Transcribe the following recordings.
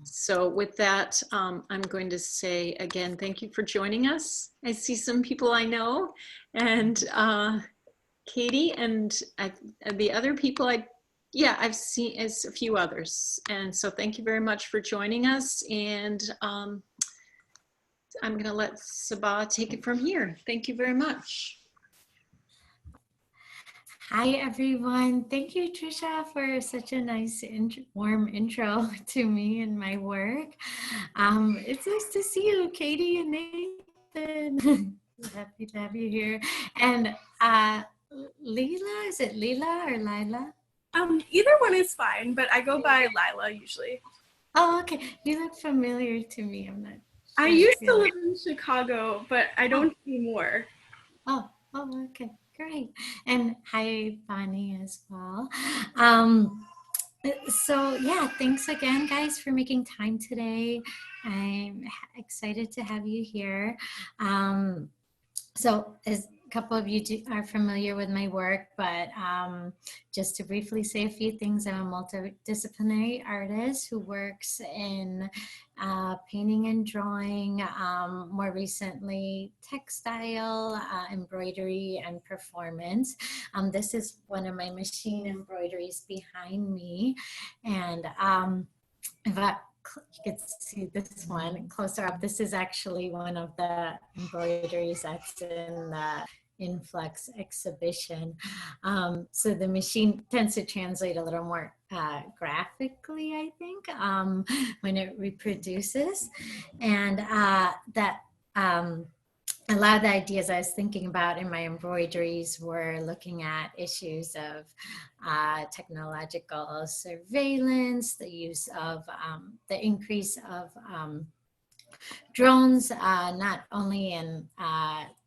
So with that, I'm going to say again, thank you for joining us. I see some people I know, and Katie and the other people I've seen as a few others. And so thank you very much for joining us. And I'm going to let Sabba take it from here. Thank you very much. Hi, everyone. Thank you, Trisha, for such a nice, warm intro to me and my work. It's nice to see you, Katie and Nathan. Happy to have you here. And Leela, is it Leela or Lila? Either one is fine, but I go by Lila usually. Oh, okay. You look familiar to me. I'm not sure. I used to live in Chicago, but I don't anymore. Oh, okay. Great. And hi, Bonnie, as well. So yeah, thanks again, guys, for making time today. I'm excited to have you here. So as a couple of you are familiar with my work, but just to briefly say a few things, I'm a multidisciplinary artist who works in painting and drawing, more recently textile, embroidery, and performance. This is one of my machine embroideries behind me. And if you could see this one closer up. This is actually one of the embroideries that's in the Influx exhibition. So the machine tends to translate a little more graphically, I think, when it reproduces. And a lot of the ideas I was thinking about in my embroideries were looking at issues of technological surveillance, the use of the increase of drones, not only in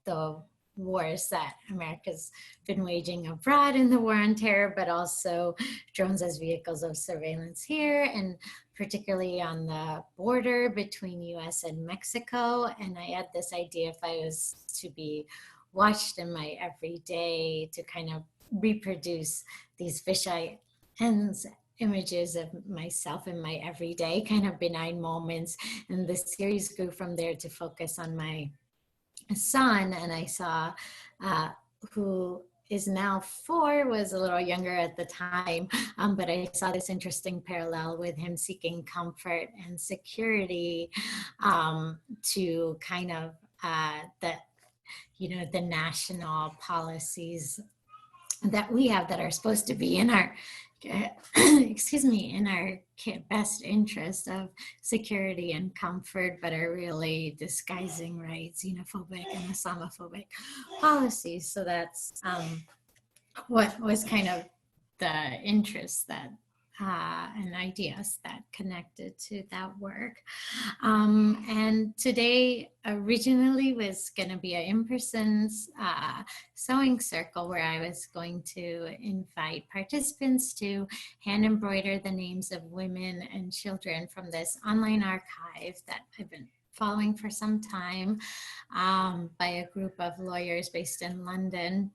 the wars that America's been waging abroad in the war on terror, but also drones as vehicles of surveillance here, and particularly on the border between US and Mexico. And I had this idea, if I was to be watched in my everyday, to kind of reproduce these fisheye ends images of myself in my everyday kind of benign moments. And the series grew from there to focus on my son. And I saw who is now 4, was a little younger at the time, but I saw this interesting parallel with him seeking comfort and security to kind of the national policies that we have that are supposed to be in our in our best interest of security and comfort, but are really disguising, right, xenophobic and Islamophobic policies. So that's what was kind of the interest that and ideas that connected to that work. And today originally was going to be an in-person sewing circle where I was going to invite participants to hand embroider the names of women and children from this online archive that I've been following for some time by a group of lawyers based in London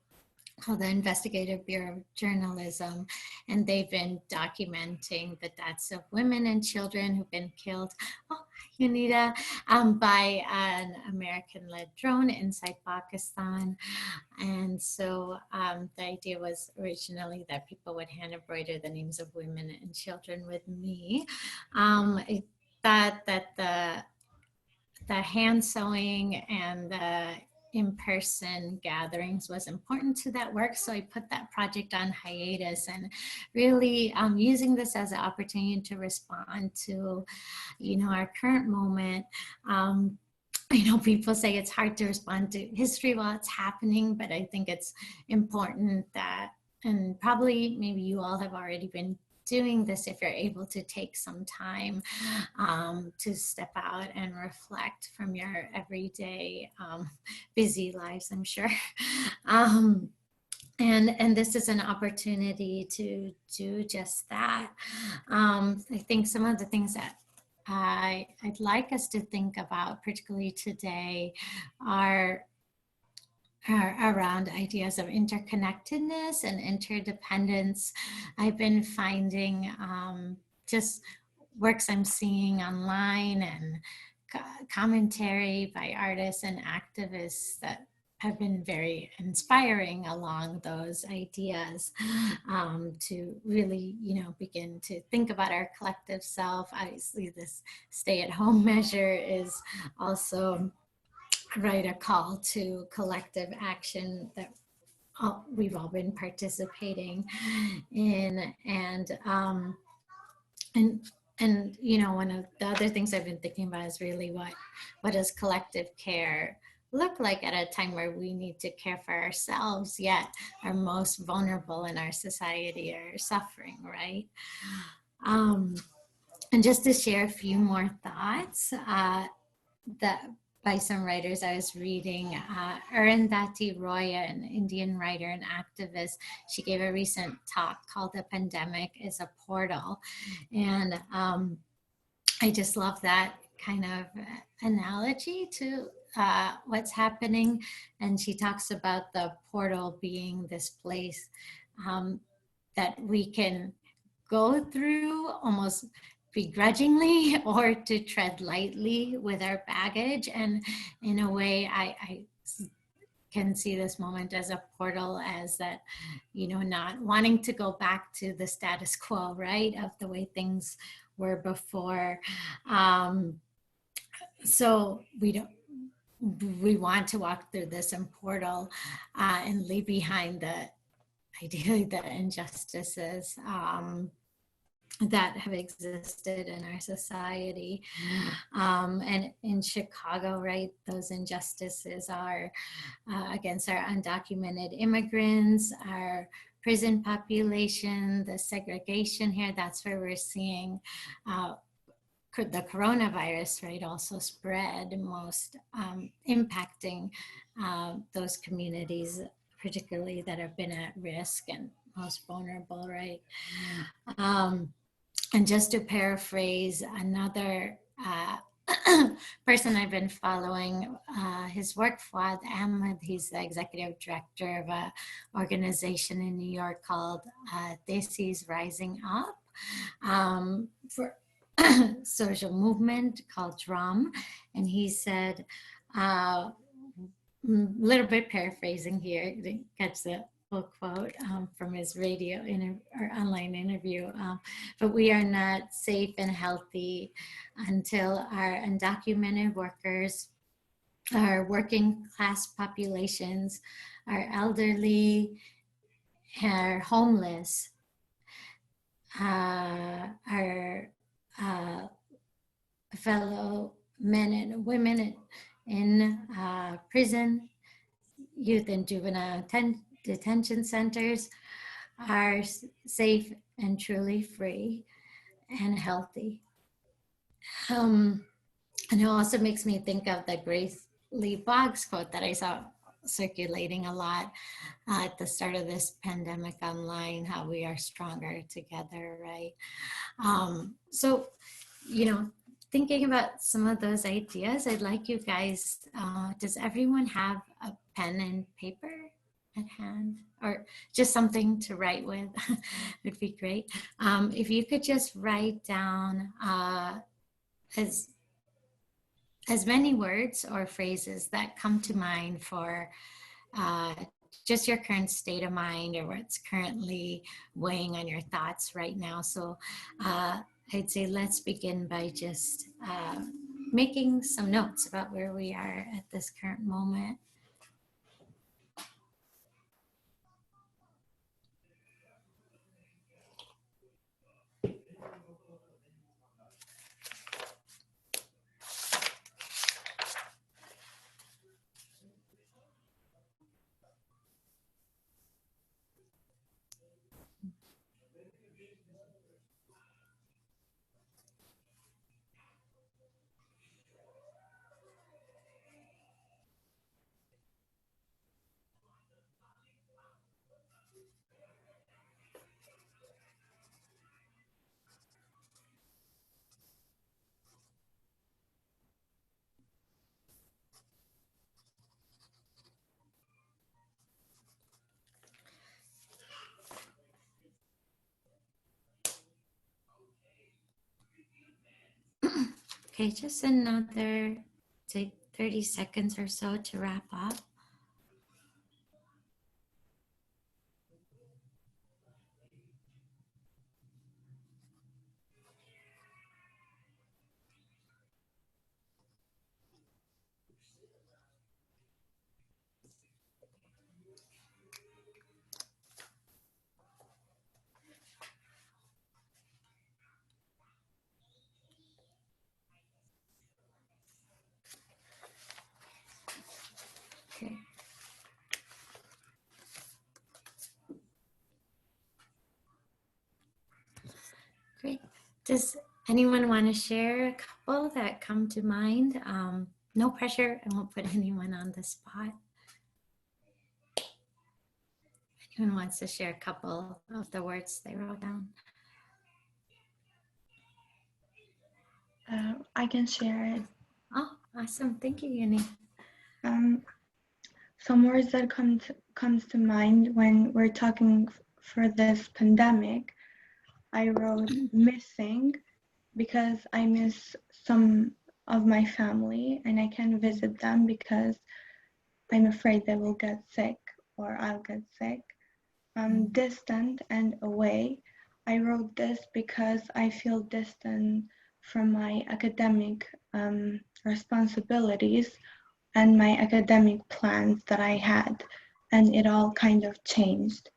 called the Investigative Bureau of Journalism, and they've been documenting the deaths of women and children who've been killed, Unita, by an American-led drone inside Pakistan. And so the idea was originally that people would hand embroider the names of women and children with me. I thought that the hand sewing and the in-person gatherings was important to that work. So I put that project on hiatus and really using this as an opportunity to respond to, our current moment. People say it's hard to respond to history while it's happening, but I think it's important that, and probably maybe you all have already been doing this, if you're able to take some time to step out and reflect from your everyday busy lives, I'm sure. And this is an opportunity to do just that. I think some of the things that I'd like us to think about, particularly today, are around ideas of interconnectedness and interdependence. I've been finding just works I'm seeing online and commentary by artists and activists that have been very inspiring along those ideas, to really, begin to think about our collective self. Obviously, this stay-at-home measure is also, right, a call to collective action that we've all been participating in. And one of the other things I've been thinking about is really what does collective care look like at a time where we need to care for ourselves, yet our most vulnerable in our society are suffering, right? And just to share a few more thoughts that by some writers I was reading, Arundhati Roy, an Indian writer and activist, she gave a recent talk called "The Pandemic is a Portal," and I just love that kind of analogy to what's happening. And she talks about the portal being this place that we can go through almost begrudgingly or to tread lightly with our baggage. And in a way, I can see this moment as a portal, as that, not wanting to go back to the status quo, right, of the way things were before. So we want to walk through this portal and leave behind ideally the injustices that have existed in our society. And in Chicago, right, those injustices are against our undocumented immigrants, our prison population, the segregation here. That's where we're seeing the coronavirus, right, also spread, most impacting those communities, particularly that have been at risk and most vulnerable, right? And just to paraphrase another person I've been following, his work, Fuad Ahmed, he's the executive director of an organization in New York called DCASE Rising Up, for social movement called DRUM. And he said, a little bit paraphrasing here, didn't catch the full quote from his radio or online interview, but we are not safe and healthy until our undocumented workers, our working class populations, our elderly, our homeless, our fellow men and women in prison, youth and juvenile detention centers are safe and truly free and healthy. And it also makes me think of the Grace Lee Boggs quote that I saw circulating a lot at the start of this pandemic online, how we are stronger together, right? So, thinking about some of those ideas, I'd like you guys, does everyone have a pen and paper at hand, or just something to write with? Would be great. If you could just write down as many words or phrases that come to mind for just your current state of mind, or what's currently weighing on your thoughts right now. So I'd say let's begin by just making some notes about where we are at this current moment. Okay, just another, say, 30 seconds or so to wrap up. Okay. Great. Does anyone want to share a couple that come to mind? No pressure. I won't put anyone on the spot. Anyone wants to share a couple of the words they wrote down? I can share it. Oh, awesome. Thank you, Uni. Some words that comes to mind when we're talking for this pandemic, I wrote missing because I miss some of my family and I can't visit them because I'm afraid they will get sick or I'll get sick. Distant and away. I wrote this because I feel distant from my academic responsibilities and my academic plans that I had, and it all kind of changed.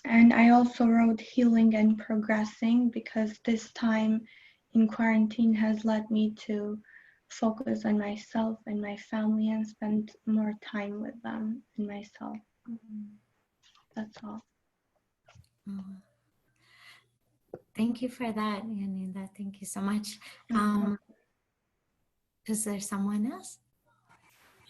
And I also wrote healing and progressing because this time in quarantine has led me to focus on myself and my family and spend more time with them and myself. That's all. Oh, thank you for that, Yanida. Thank you so much. Is there someone else?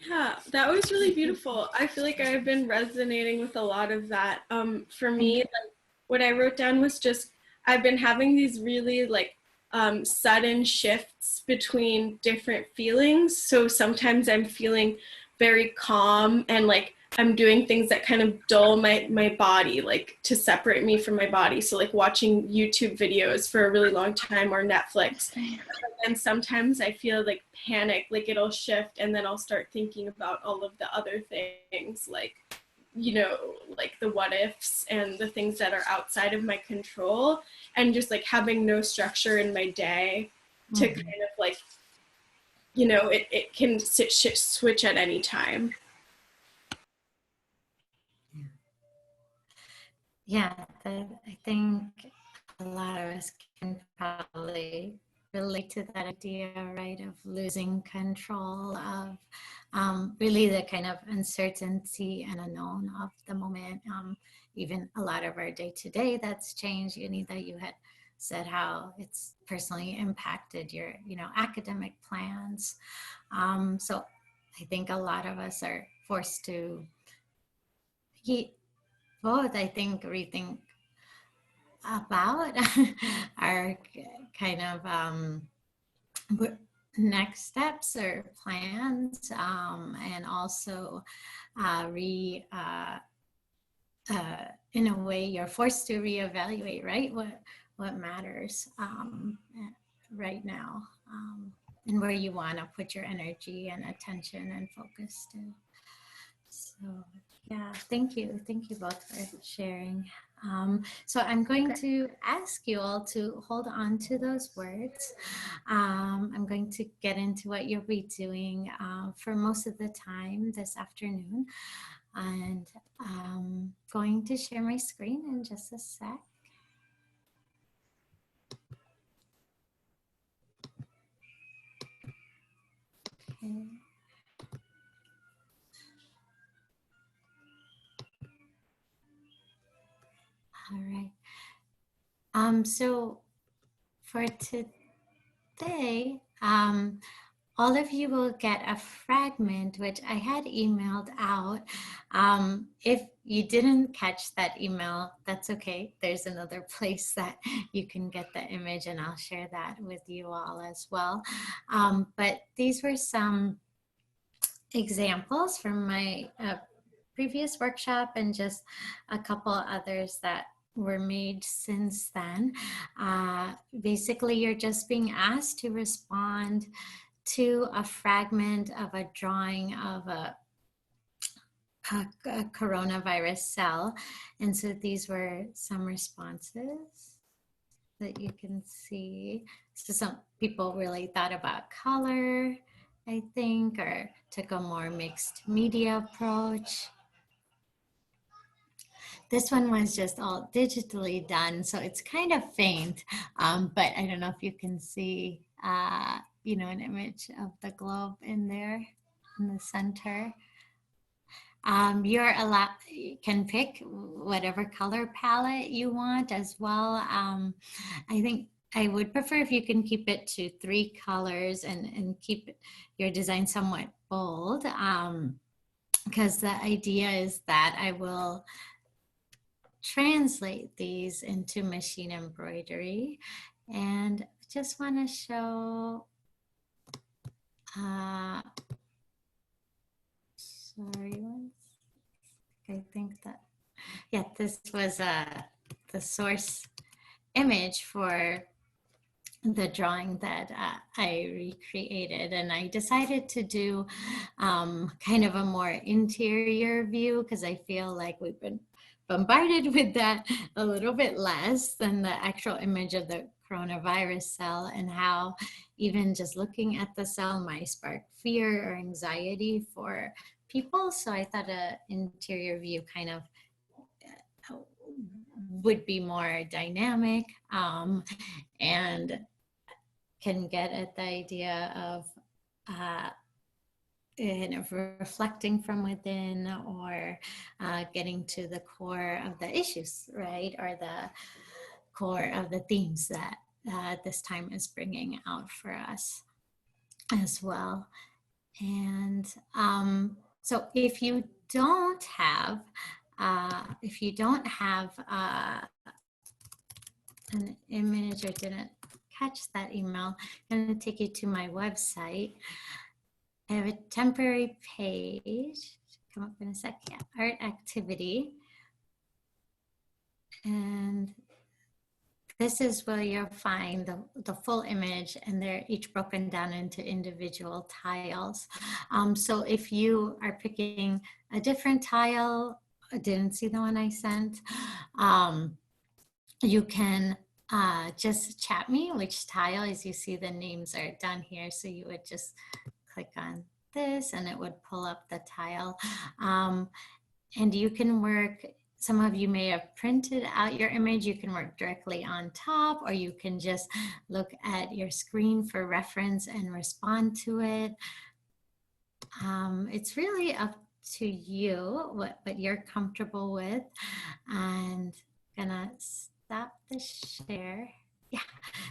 Yeah, that was really beautiful. I feel like I've been resonating with a lot of that. For me, like, what I wrote down was just I've been having these really sudden shifts between different feelings. So sometimes I'm feeling very calm and like I'm doing things that kind of dull my body, like to separate me from my body. So like watching YouTube videos for a really long time or Netflix. And sometimes I feel like panic, like it'll shift and then I'll start thinking about all of the other things, like, you know, like the what ifs and the things that are outside of my control, and just like having no structure in my day to kind of like, you know, it can switch at any time. Yeah, I think a lot of us can probably relate to that idea, right, of losing control of really the kind of uncertainty and unknown of the moment. Even a lot of our day-to-day that's changed. That you had said how it's personally impacted your, academic plans. So I think a lot of us are forced to both, I think, rethink about our kind of next steps or plans, and also in a way you're forced to reevaluate, right, what matters right now, and where you want to put your energy and attention and focus to. So yeah, thank you both for sharing. So I'm going to ask you all to hold on to those words. I'm going to get into what you'll be doing for most of the time this afternoon, and I'm going to share my screen in just a sec. Okay. All right. So for today, all of you will get a fragment, which I had emailed out. If you didn't catch that email, that's okay. There's another place that you can get the image, and I'll share that with you all as well. But these were some examples from my previous workshop and just a couple others that were made since then. Basically, you're just being asked to respond to a fragment of a drawing of a coronavirus cell. And so these were some responses that you can see. So some people really thought about color, I think, or took a more mixed media approach. This one was just all digitally done, so it's kind of faint, but I don't know if you can see, you know, an image of the globe in there in the center. You can pick whatever color palette you want as well. I think I would prefer if you can keep it to 3 colors and keep your design somewhat bold, because the idea is that I will translate these into machine embroidery. And just want to show, sorry, I think that, yeah, this was the source image for the drawing that I recreated, and I decided to do kind of a more interior view because I feel like we've been bombarded with that a little bit less than the actual image of the coronavirus cell, and how even just looking at the cell might spark fear or anxiety for people. So I thought an interior view kind of would be more dynamic and can get at the idea of reflecting from within, or getting to the core of the issues, right? Or the core of the themes that this time is bringing out for us as well. And so if you don't have an image or didn't catch that email, I'm going to take you to my website. I have a temporary page, come up in a sec, yeah, art activity. And this is where you'll find the full image, and they're each broken down into individual tiles. So if you are picking a different tile, I didn't see the one I sent, you can just chat me which tile. As you see, the names are down here, so you would just click on this and it would pull up the tile. And you can work, some of you may have printed out your image, you can work directly on top, or you can just look at your screen for reference and respond to it. It's really up to you what you're comfortable with. And I'm gonna stop the share. Yeah,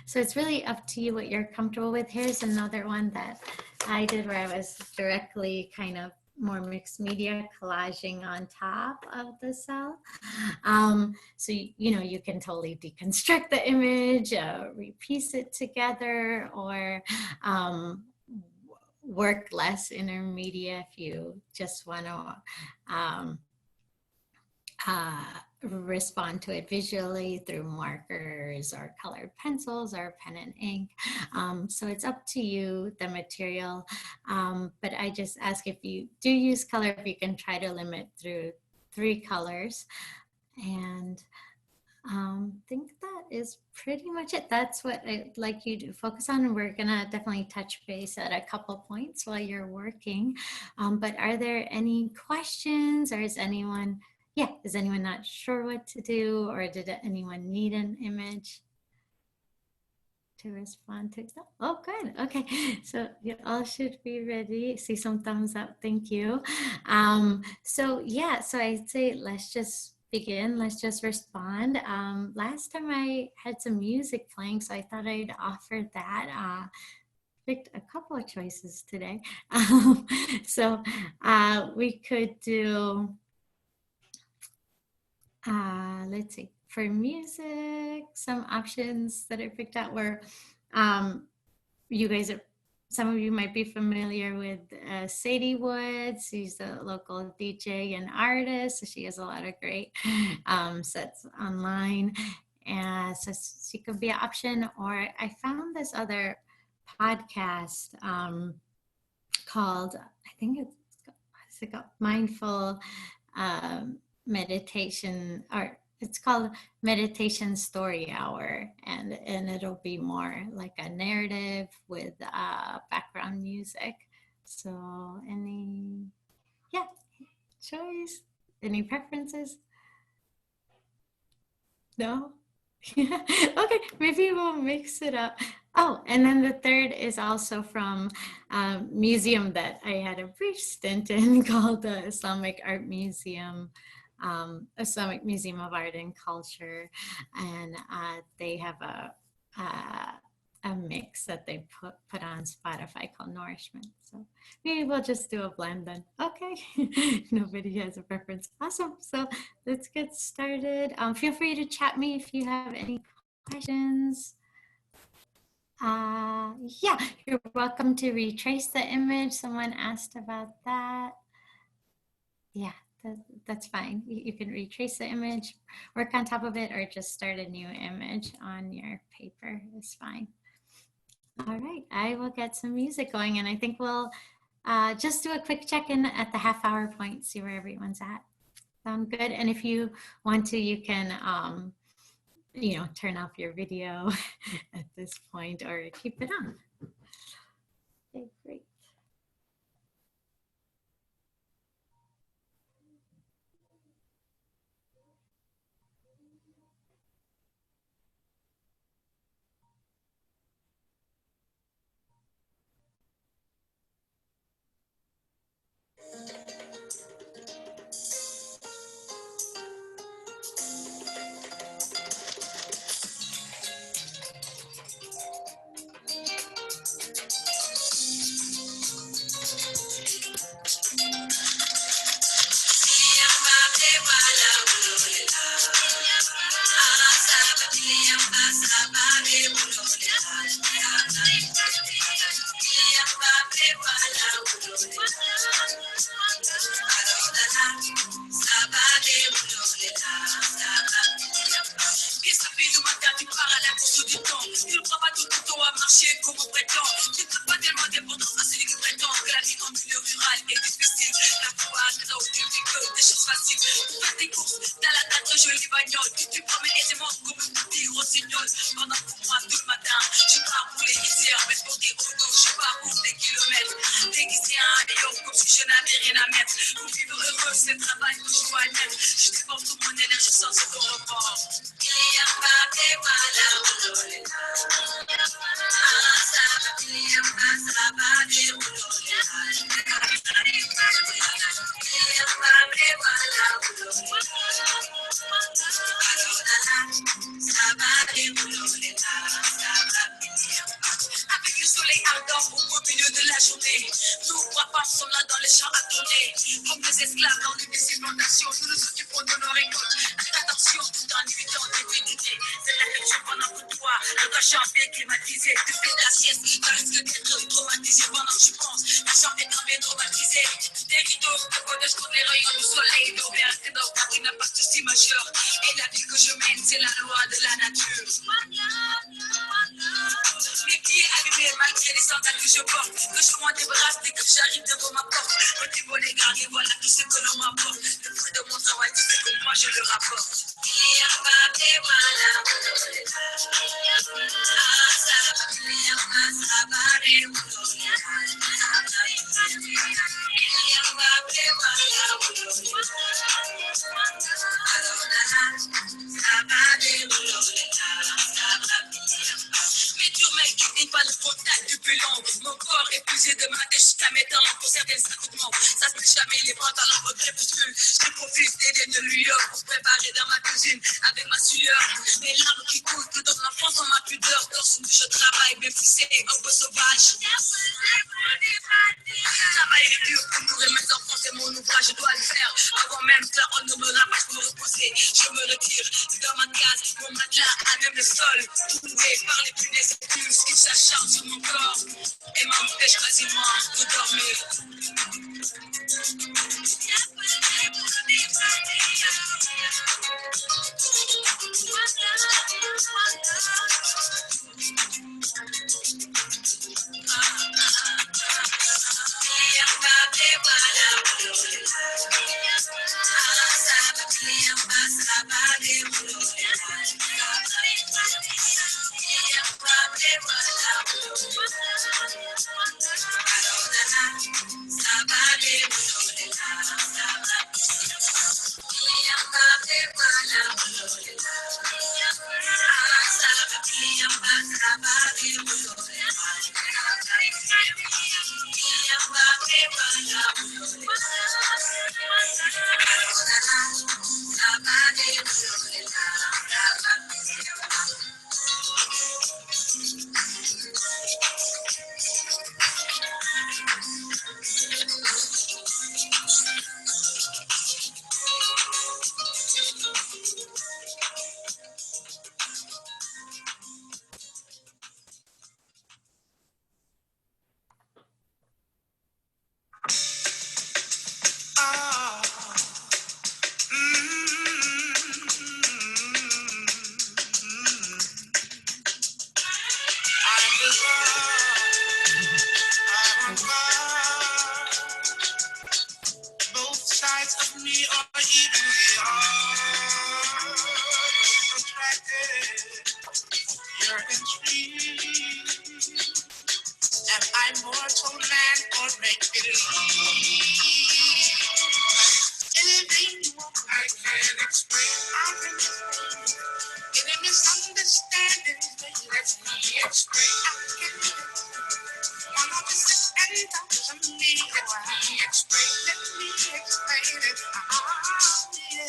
so it's really up to you what you're comfortable with. Here's another one that I did where I was directly kind of more mixed media collaging on top of the cell. So, you know, you can totally deconstruct the image, repiece it together, or work less intermedia if you just want to respond to it visually through markers or colored pencils or pen and ink. So it's up to you, the material. But I just ask, if you do use color, if you can try to limit through 3 colors. And I think that is pretty much it. That's what I'd like you to focus on. And we're gonna definitely touch base at a couple points while you're working. But are there any questions, or is anyone not sure what to do, or did anyone need an image to respond to? Oh, good. Okay, so you all should be ready. See some thumbs up. Thank you. So yeah, so I'd say let's just begin. Let's just respond. Last time I had some music playing, so I thought I'd offer that. Picked a couple of choices today. So we could do, let's see, for music, some options that I picked out were, you guys have some of you might be familiar with Sadie Woods. She's a local DJ and artist. So she has a lot of great sets online. And so she could be an option. Or I found this other podcast called, I think it's called Mindful Meditation, or it's called Meditation Story Hour, and it'll be more like a narrative with background music. So any choice, any preferences? No? Okay, maybe we'll mix it up. Oh, and then the third is also from a museum that I had a brief stint in called the Islamic Art Museum, Islamic Museum of Art and Culture. And they have a mix that they put on Spotify called Nourishment. So maybe we'll just do a blend then. Okay, nobody has a preference. Awesome. So let's get started. Feel free to chat me if you have any questions. Yeah, you're welcome to retrace the image. Someone asked about that. Yeah, that's fine. You can retrace the image, work on top of it, or just start a new image on your paper. It's fine. All right, I will get some music going, and I think we'll just do a quick check-in at the half-hour point, see where everyone's at. Sound good? And if you want to, you can, turn off your video at this point or keep it on. Okay, great. et m'empêche quasiment de dormir. Both sides of me are evenly attracted. You're intrigued. Am I mortal man or make believe? Anything you want, I can explain. Any misunderstanding, let me explain. Why don't you sit and talk to me? Let me explain. Let me explain it. Yeah.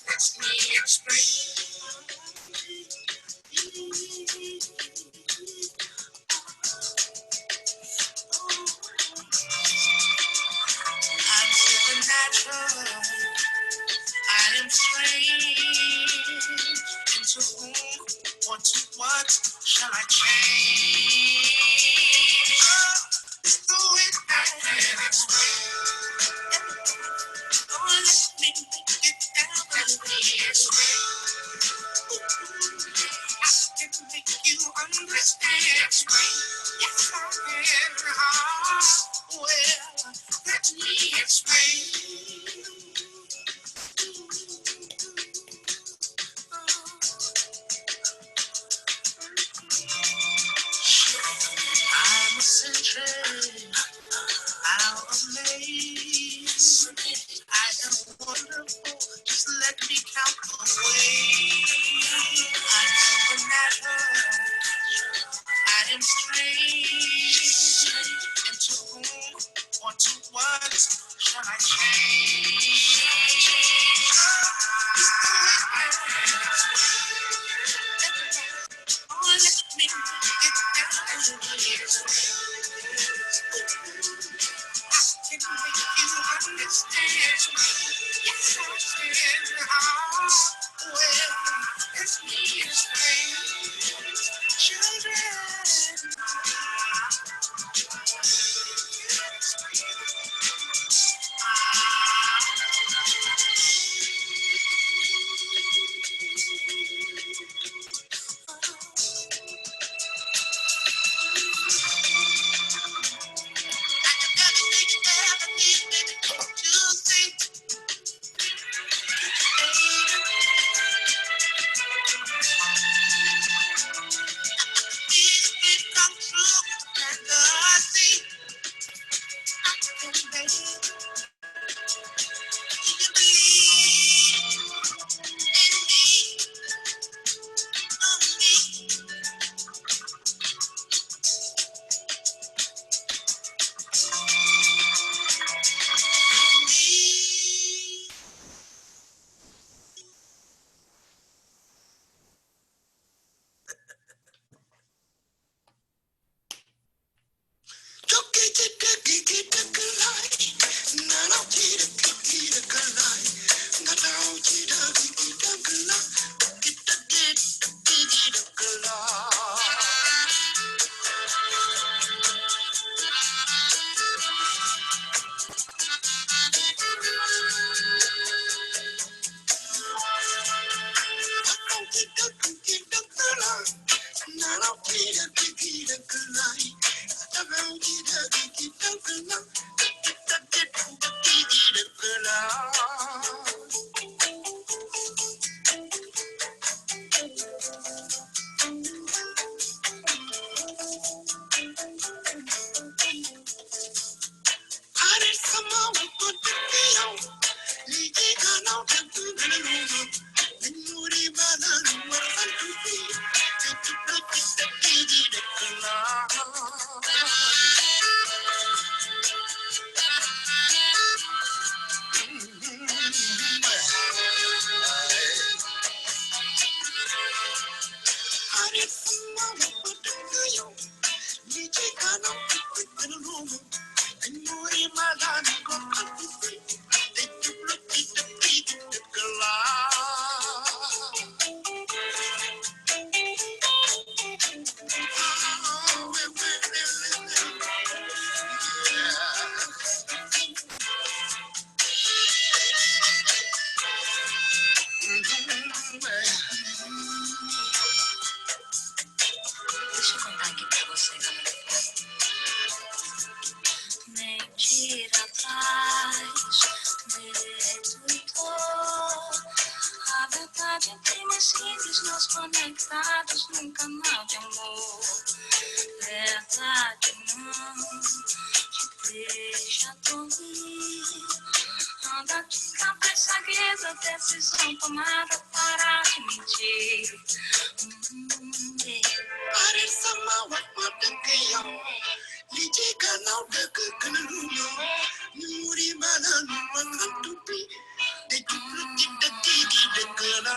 Let me explain. I'm supernatural. I am strange. Into whom or to what shall I change? It's the way I can explain. Oh, let me make it down. Let me explain. I can make you understand. Yes, I can. Well, let me explain. I'm eccentric, out of place. I am wonderful, just let me count the ways. I'm supernatural, I am strange. And to whom or to what shall I change? Oh, let me get down to the years. Can make you understand? Yes, I can. Well, let me explain. Children. Deixa eu contar aqui pra vocês. Mentira atrás, dedutor. A verdade é bem mais simples, nós conectados num canal de amor. Verdade não te deixa dormir. Anda de cabeça erguida, decisão tomada, parar de mentir. Sama waktu kaya, lijika nau deke kenalunyo, muri mana nuang tupi, dejulu kita tigi dekena.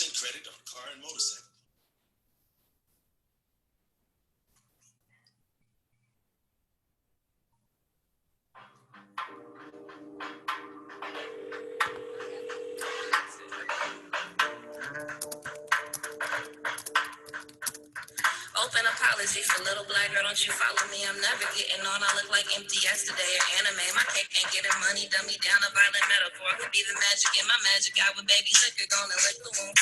0% credit on car and motorcycle. Open apology for little black girl, don't you follow me? I'm never getting on. I look like empty yesterday or anime. My cake ain't getting money, dummy down a violent metaphor. Could be the magic in my magic out with baby liquor, gonna lick the wound.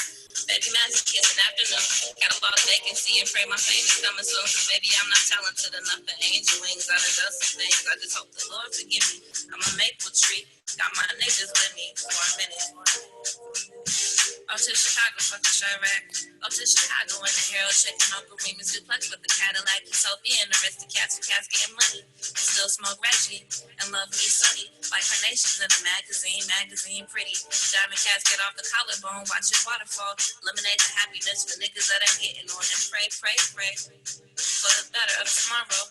Baby magic kiss an afternoon. Got a lot of vacancy and pray my fame is coming soon. Cause baby, I'm not talented enough for angel wings. I done done some things. I just hope the Lord forgive me. I'm a maple tree. Got my niggas with me for a minute. Up to Chicago, fuck the Chirac. Up to Chicago in the Herald, checking Uncle Remus duplex with the Cadillac, Utopia, and the rest of cats getting money. Still smoke Reggie and love me sunny. Like carnations in a magazine pretty. Diamond cats get off the collarbone, watch it waterfall. Eliminate the happiness for niggas that ain't getting on. And pray for the better of tomorrow.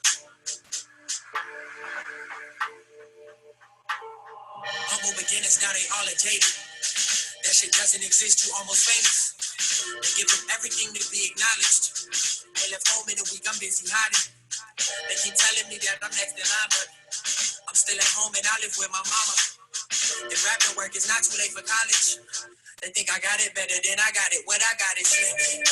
Humble beginners, now they all are jaded. That shit doesn't exist, you almost famous. They give them everything to be acknowledged. I left home in a week, I'm busy hiding. They keep telling me that I'm next in line, but I'm still at home and I live with my mama. If rapping work, it's not too late for college. They think I got it better than I got it. What I got is slick.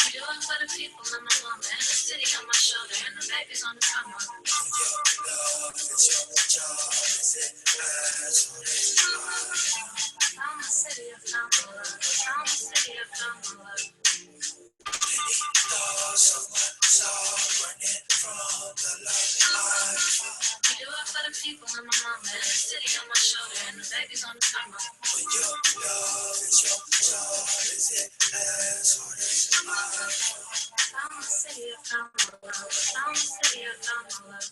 Do it for the people in my mama and the city on my shoulder and the babies on the come up. Found the city of found my love. Found the city of found my love. Do it for the people in my mama and the city on my shoulder and the babies on the come up. Found the city of found my love. Found the city of found my love.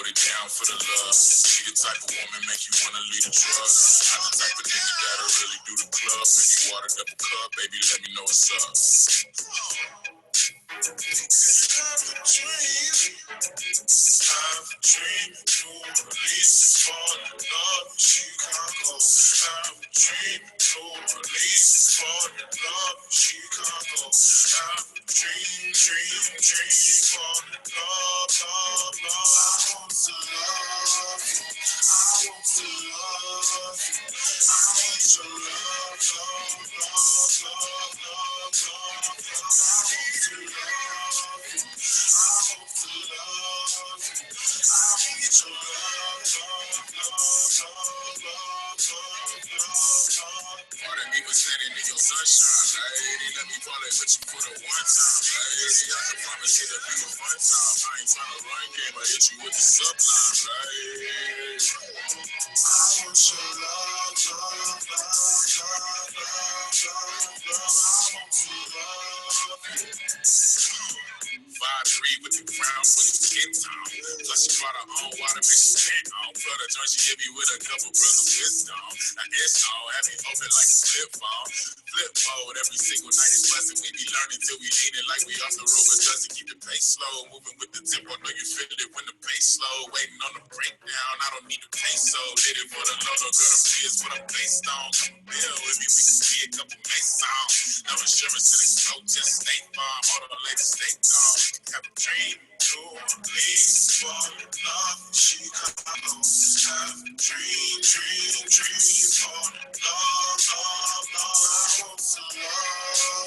Down for the love. She the type of woman make you wanna lead a drug. Not the type of nigga that'll really do the club. When you watered up a cup, baby, let me know what's up. Have a dream, New Orleans, fall in love, Chicago. Have a dream, New Orleans, fall in love, Chicago. Have a dream, fall in love, love, love. I want to love you. I want to love you. I want to love, love, love, love, love, love, love. I want to love you. Pardon me for standing in your sunshine, lady. Let me parlay with you for the one time, lady. I can promise you to be a fun time. I ain't trying to run game, I hit you with the sublime, lady. I want your love, love, love, love, love, love, love. I want to love you. 5'3" with the crown for your skin tone. Plus she brought her own water, make she stand on. Flood her joint, she hit me with a couple brothers pissed on. Now it's all, have me open like a flip phone. Flip mode, every single night is blessing. We be learning till we lean it like we off the road, but doesn't keep the pace slow. Moving with the tempo, know you feel it when the pace slow. Waiting on the breakdown, I don't need the peso. Did it for the Lord, girl, them fears what I'm based on. Come bill with me, we just be a couple mace songs. No insurance to the scope, just State Farm. All the latest state gone. Have a dream, New Orleans, fall in love, Chicago. Have a dream, fall in love, love, love. I want to love you.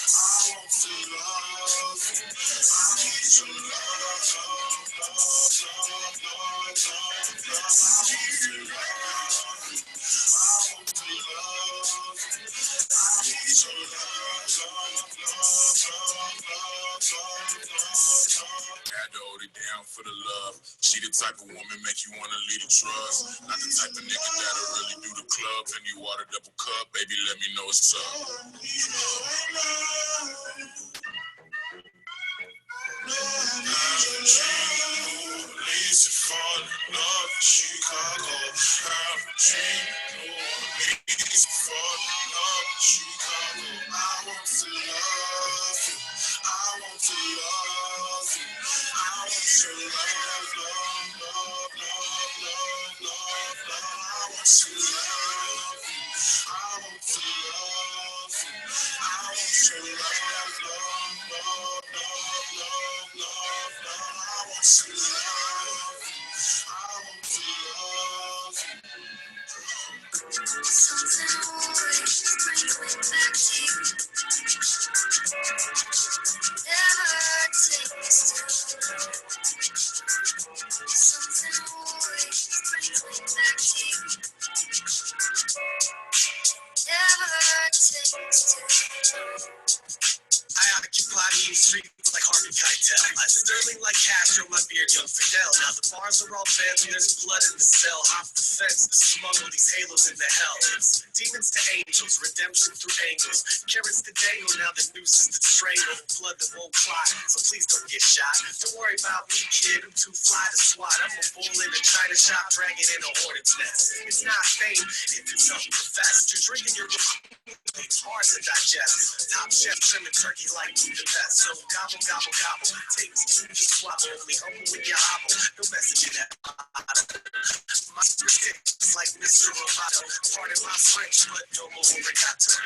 I want to love you. I need your love, love, love, love, love, love, love. I need your love. I want to love you. I need your love, love, love, love, love, love, love. Had to hold it down for the love. She the type of woman make you wanna lead a trust. Not the type of nigga that'll really do the club. And you water double cup, baby, let me know what's up. your love, love, love, love, love, love, love. I want your love. I want to love. I want your love, love, love, love, love, love, love. I want your love. I want to love. Something always brings me back to you. Never takes too long. Something always brings me back to you. Never takes too long. I occupy these streets like Harvey Keitel. I'm sterling like Castro, my beard young Fidel. Now the bars are all bent and there's blood in the cell. Hop the fence to smuggle these halos into hell. It's demons to angels, redemption through angles. Carrots to dangle, now the noose is to strangle. Blood that won't clot, so please don't get shot. Don't worry about me, kid, I'm too fly to swat. I'm a bull in a China shop, dragging in a hornet's nest. It's not fame if it's unprofessed. You're drinking your it's hard to digest. Top chef trim the turkey like the best. So gobble, gobble, gobble. Take this food, just swallow. Only humble when you hobble. No message in that. My stick is like Mr. Roboto. Pardon my French, but no more regatta.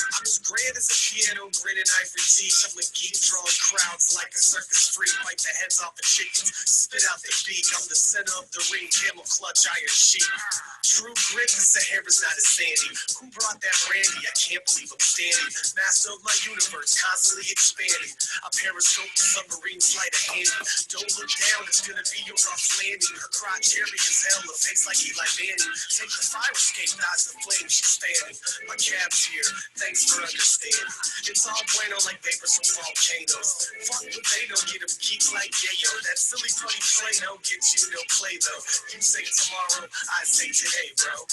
I'm as grand as a piano, grin and ivory teeth. I'm a geek drawing crowds like a circus freak. Bite the heads off of chickens, spit out their beak. I'm the center of the ring, camel clutch, iron sheep. True grit, the Sahara's not as sandy. Who brought that brandy? I can't believe I'm standing. Master of my universe, constantly expanding. I periscope the submarine flight of handy. Don't look down, it's gonna be your rough landing. Her crotch hairy as hell, her face like Eli Manning. Take the fire escape, dodge the flame, she's fanning. My cab's here, thanks for understanding. It's all bueno like vapors from volcanoes. Fuck what they don't get them geek like yayo. That silly funny play don't get you no play though. You say tomorrow, I say today, bro.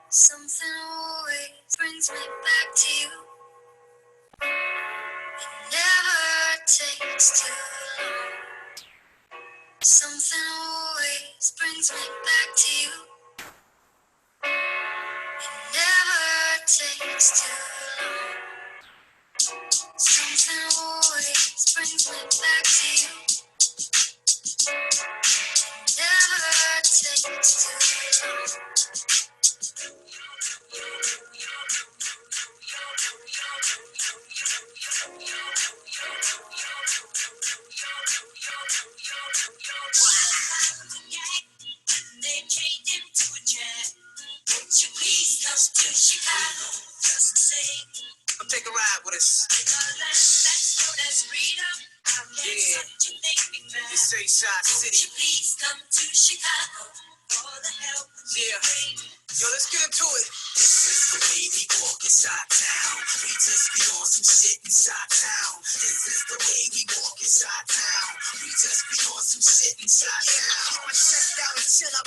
Something always brings me back to you. It never takes too long. Something always brings me back to you. It never takes too long. Something always brings me back to you. It never takes too long. They changed into a jet. Would you please come to Chicago? Just say, come take a ride with us. The land that's known as freedom. Yeah. You say Shot City. Would you please come to Chicago? All the help. Yeah. Yo, let's get into it. This is the way we walk inside town. We just be on some shit inside town. This is the way we walk inside town. We just be on some shit inside town. Keep my chest out and chin up.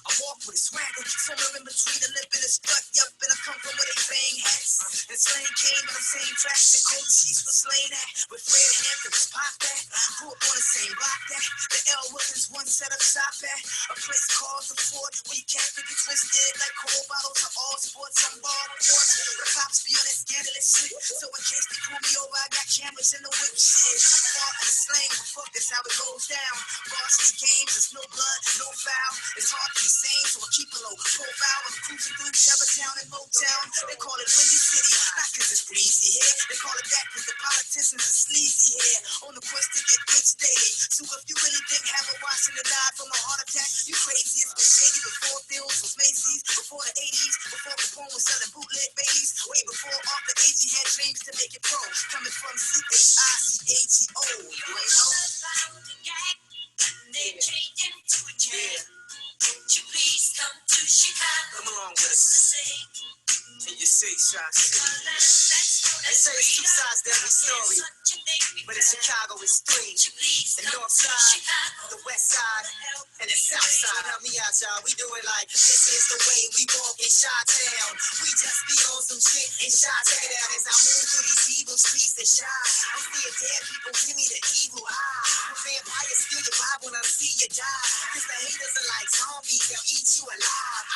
I walk with a swagger, somewhere in between the lip and the strut. Yup, and I come from where they bang hats. And slang came on the same track that Cold Cheese was slain at. With Fred Hampton was popped at. Grew up on the same block that the L Wilkins one set up shop at. A place called the Fort where you can't think it's twisted. Like cold bottles of all sports on bar reports. The cops be on that scandalous shit. So in case they pull me over, I got cameras in the whip shit. Fought in the slang, fuck, that's how it goes down. Varsity games, there's no blood, no foul. It's hard to be sane, so I keep a low profile. I'm cruising through Terrortown and Motown. They call it Windy City, not cause it's breezy here. They call it that cause the politicians are sleazy here. On the quest to get rich daily. So if you really think Harold Washington died from a heart attack, you crazy. It's been shady before Bills was Macy's, before the 80s, before Capone was selling bootleg babies, way before Arthur AG had dreams to make it pro. Coming from CHICAGO, you ain't know? They changed into a jam. Would you please come to Chicago? along with us. And you say, shots. They say it's two sides to every story, but in Chicago it's three. The north side, the west side, and the south side. Help me out, y'all. We do it like this is the way we walk in Chi-Town. We just be on some shit in Chi. Check it out as I move through these evil streets that shine. I'm seeing dead people, give me the evil eye. Vampires steal your vibe when I see you die. Cause the haters are like zombies, they'll eat you alive.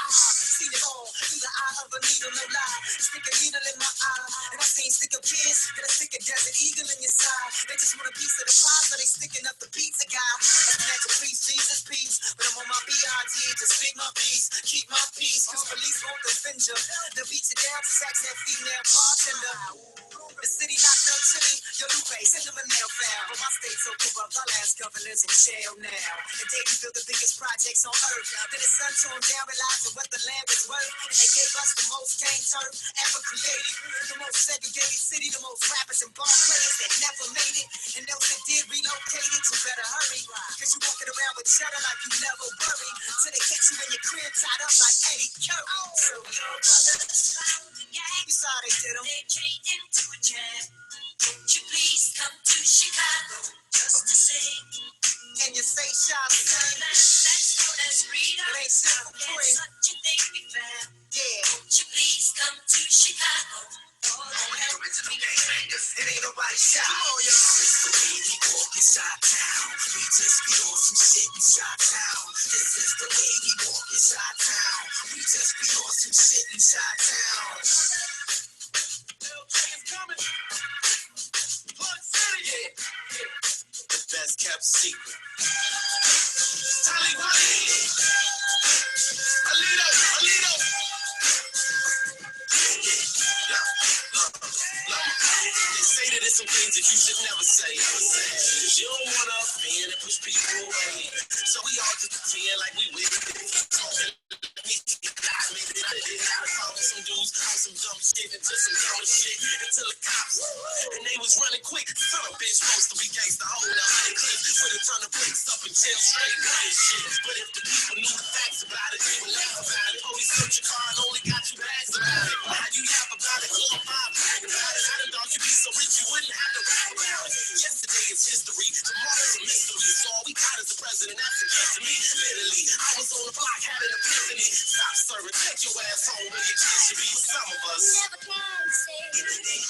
Seen it all through the eye of a needle, no lie. Stick a needle in my eye, and I seen stick of kids, and I stick a desert eagle in your side. They just want a piece of the pie, so they sticking up the pizza guy. I'm at your peace, Jesus peace, but I'm on my B.I.G. to speak my peace, keep my peace, cause police won't defend you. They'll beat you down to sex that female bartender. The city knocked up chilly, your Lupe, send them a nail file. But my state's so corrupt, our last governor's in jail now. And they built the biggest projects on earth. Then the sun torn down, realizing what the land is worth. And they gave us the most cane turf ever created. The most segregated city, the most rappers and bar players that never made it. And those that did relocate it, you better hurry. Cause you walking around with cheddar like you never worried. Till they catch you in your crib tied up like Eddie Curry. So your brothers found the gang. You saw they did them. They came into a jam. Won't you please come to Chicago just to sing? And you say, Shop, that's known as freedom. It ain't simple free. Such a thing we found. Yeah. Won't you please come to Chicago? It ain't nobody's shop. Come on, y'all. This is the way we walk inside town. We just be on some shit inside town. This is the way we walk inside town. We just be on some shit inside town. Coming. Plug City. Yeah. The best kept secret. Tally Wally. Alito. They say that there's some things that you should never say. You don't want to offend and push people away. So we all just pretend like we with it. Some dudes on some dumb shit into some dumb shit until the cops. And they was running quick. Son of a bitch supposed to be gangsta, hold a 100 clips with a ton of bricks up and chill straight running shit. But if the people knew the facts about it, they would laugh about it. Police search your car and only got you bags about it. How you yap about it, glorify, brag about it. I done thought you'd be so rich you wouldn't have to rap about it. Yesterday is history, tomorrow's a mystery. So all we got is the president, that's a gift to me. Literally, I was on the block, had an epiphany. Stop serving, take your ass home where your kids should be. Some of us never can say anything.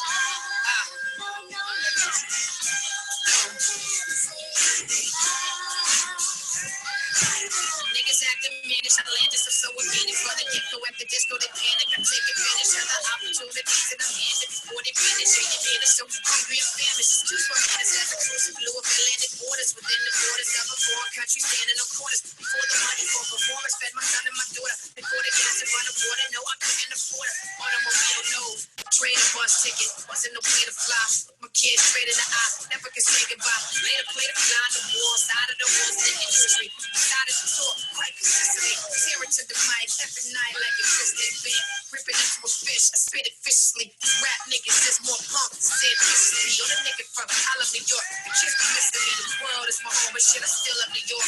Niggas acting managed, Atlantis are so advantage. For the get-go at the disco, they panic. I take advantage of the opportunities that I'm handed before they finish. Ain't advantage, so hungry and famished. It's too smart as a cruise blue of Atlantic borders. Within the borders of a foreign country, standing on corners. Before the money for performance, fed my son and my daughter. Before they gas and run the water, no, I couldn't afford it. Automobile nose, train a bus ticket. Wasn't no way to fly. Look my kids straight in the eye, never can say goodbye. Later play the fly on the wall, side of the wall, sticking history. Decided to talk quite consistently. Tear it to the mic, every night like a twisted bit. Rip it into a fish, I spit it viciously. Rap niggas, there's more punk, said viciously. You're the nigga from I love New York. The kids be missing me. The world is my home, but shit, I still love New York.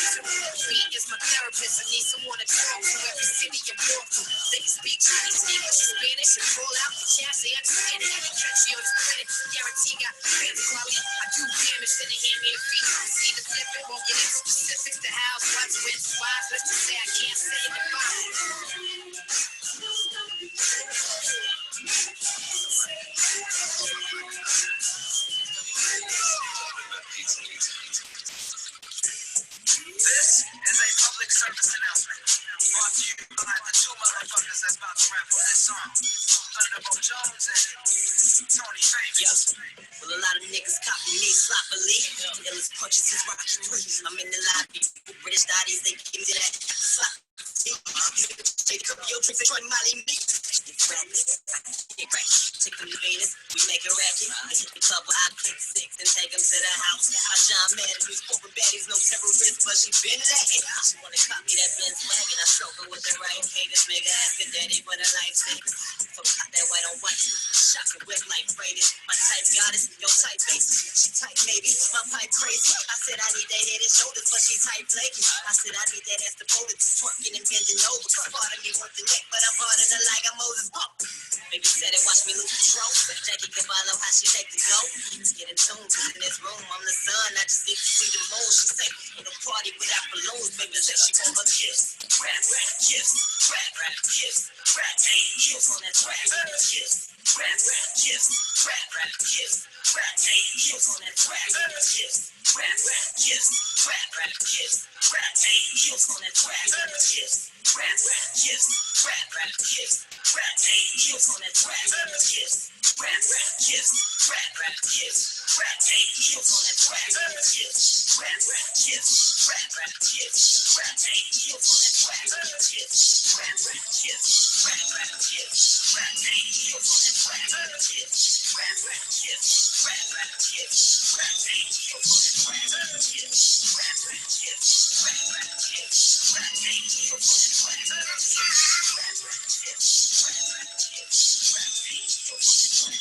Beat is my therapist. I need someone to talk to. Every city you walk through, they can speak Chinese, English, Spanish, and roll out the cash. They understand it. Every country on this planet, guarantee got fans quality. I do damage to the hand me the feet. See the flip, it won't get into specifics. The house, what's with wise. Let's just say I can't say goodbye. This is a public service announcement brought to you by the two motherfuckers that's about to rap on this song. Thunderbolt Jones and Tony Famous. Yes. Well, a lot of niggas copy me sloppily. Illest punches since Rocky 3. I'm in the lobby. British daddies, they give me that slap. Take a couple of your tricks and try to molly me. Take them Venus, we make a racket. I hit the club where I pick six and take them to the house. I John Madden, who's corporate baddies, no terrorist, but she been lacking. She wanna copy that Benz wagon. I stroke her with the right haters. Nigga asking daddy for the life savings. So cut that white on white. Shocking whip like braided. My type goddess, your type basic. She type maybe, my pipe crazy. I said I need that head and shoulders, but she type flaky. I said I need that ass to fold it, twerking and bending over. Part of me wants the neck, but I'm harder than like a Moses bump. Baby said it, watch me lose control. But Jackie Cavallo, how she take the go. Let's get in tune, cause in this room, I'm the sun. I just need to see the moon. She say, in a party without balloons. Baby said she want her gifts. Rap, rap, gifts. Rap, rap, gifts. Rap, hey, gifts on that track. Gifts. Rap, rap, gifts. Rap, rap, gifts. Rap, hey, gifts on that track. Gifts. Rap, rap, gifts. Rap, rap, gifts. Rap, hey, gifts on that track. Gifts. Rap, rap, gifts. Rap, rap, gifts. Rap, hey, gifts on that track. Gifts. Rap, rap, gifts. Rap, rap, gifts. Rap, hey, gifts on that track. Gifts. Rap, rap, gifts. Rap, rap, gifts. Rap, hey, gifts on that track. Gifts. Rap, rap, gifts. Rap, rap, gifts. Rap, hey, gifts on that track. Gifts. Rap, rap, gifts. Rap, rap, gifts. Rap, hey, gifts on that track. Gifts. Rap, rap, gifts. Rap, rap, gifts. Rap, hey, gifts on that track. Rap, rap, gifts. Rap, rap, gifts. Rap, hey, gifts on that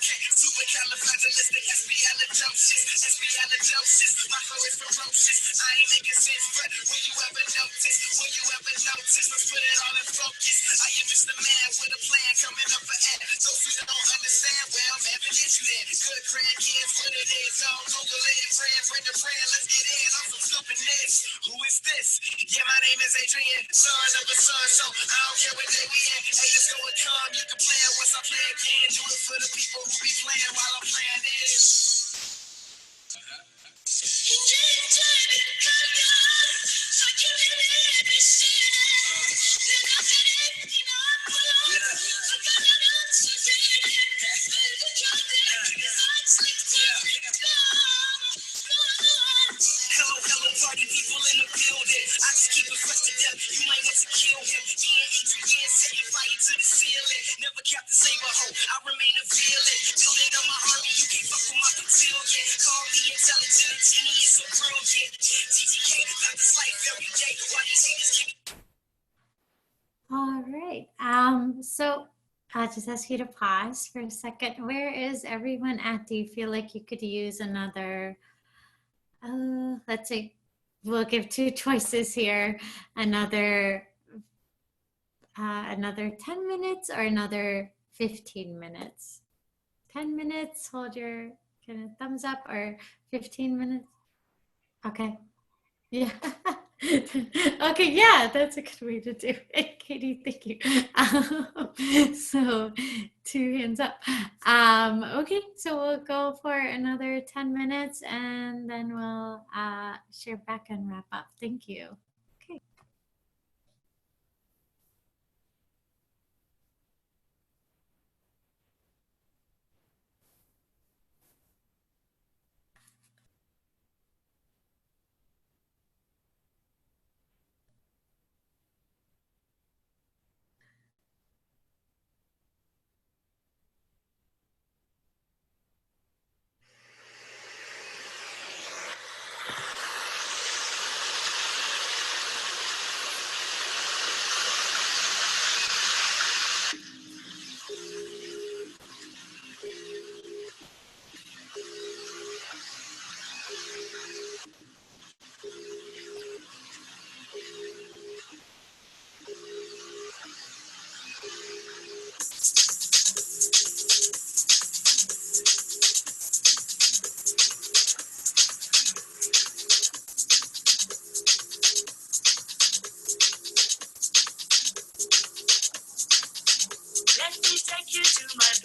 Okay, supercalifragilisticexpialidocious, my flow is ferocious. I ain't making sense, but will you ever notice? Will you ever notice? Let's put it all in focus. I am just a man with a plan coming up for air. Those who don't understand, well, man, forget you then. Good grandkids, what it is, on Google it, friend, bring a friend, let's get in on some stupidness. Who is this? Yeah, my name is Adrian, son of a son, so I don't care what day we in. Hey, let's go and come, you can play it once I play again. Do it for the people who be playing while I'm playing this. Hello, hello, party people in the building. I just keep it fresh to death. You might want to kill him. Me and Adrian setting fire to the ceiling. Never kept the same hope. I remain a villain. Building up my army, you can't fuck with my battalion. Call me intelligent and genius and brilliant. TTK got this life every day. Why these haters keep. All right. So I'll just ask you to pause for a second. Where is everyone at? Do you feel like you could use another, let's say, we'll give two choices here, another 10 minutes or another 15 minutes? 10 minutes, hold your kind of thumbs up, or 15 minutes? Okay. Yeah. Okay, yeah, that's a good way to do it. Katie, thank you. So 2 hands up. Okay, so we'll go for another 10 minutes and then we'll share back and wrap up. Thank you. Okay.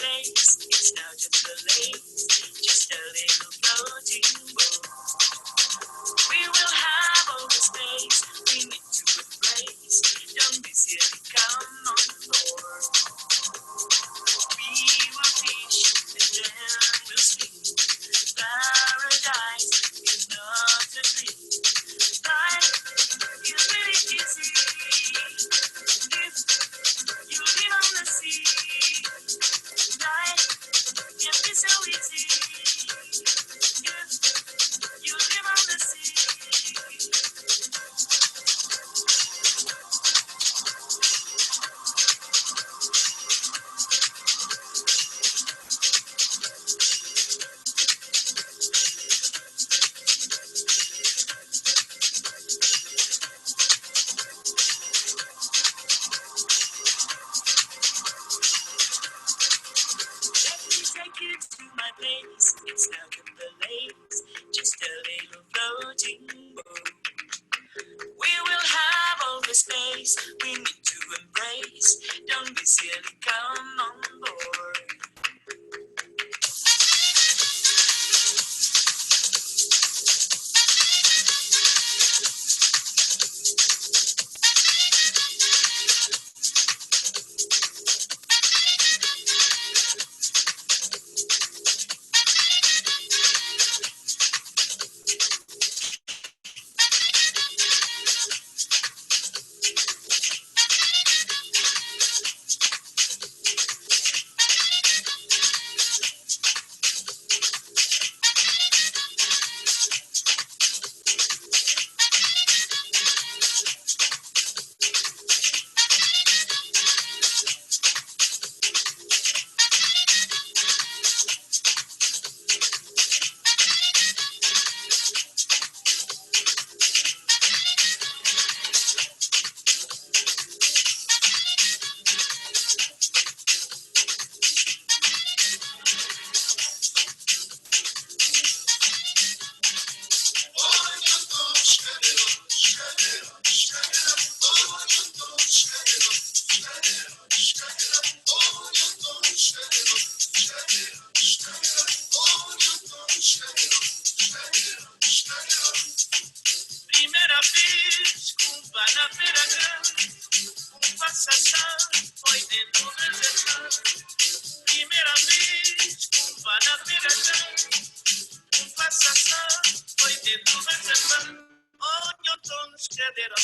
space. It's now just a lace, just a little floating boat. We will have all the space we need to embrace. Don't be silly, come on board. We will fish and then we'll sleep. Paradise is not a dream. Life is really easy. If you live on the sea, life can be so easy. If you live on the sea. Let me take you to my place. It's now in the lakes, just a little floating boat. We will have all the space we need to embrace. Don't be silly, come on board. Primeira vez, culpa na veranga, passação foi dentro do reservado. Primeira vez, culpa na veranga, passação foi dentro do reservado. Olha todos cadeirão,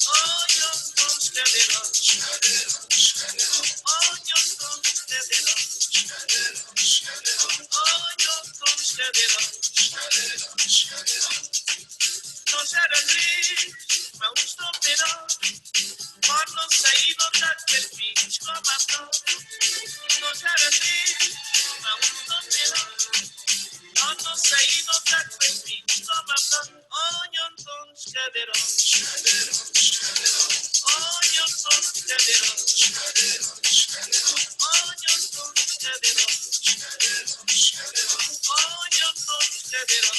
olha todos cadeirão, olha todos cadeirão, olha todos cadeirão. Nós era três, vamos tropeirão, por não sair daquele bicho como a mão. Nós era três, vamos tropeirão, por não sair daquele bicho como a mão. Olha todos cadeirão, olha todos cadeirão, olha todos cadeirão, olha todos cadeirão.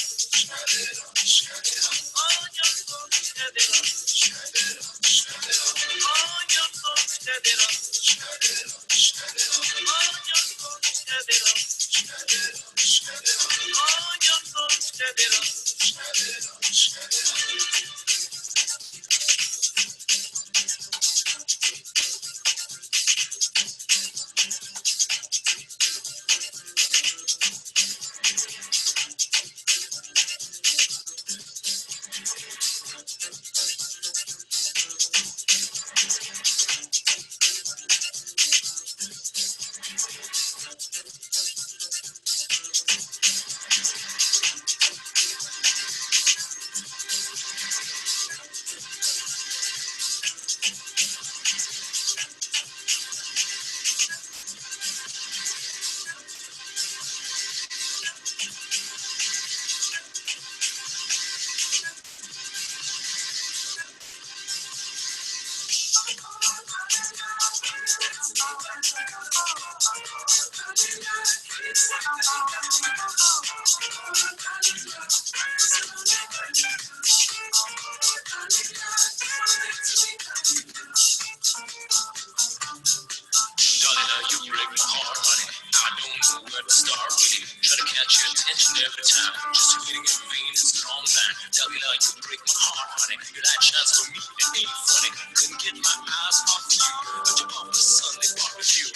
attention every time. Just a feeling in vain and strong man. Tell me now you break my heart, honey. You had a chance for me, it ain't funny. Couldn't get my eyes off you, but you bought me Sunday barbecue.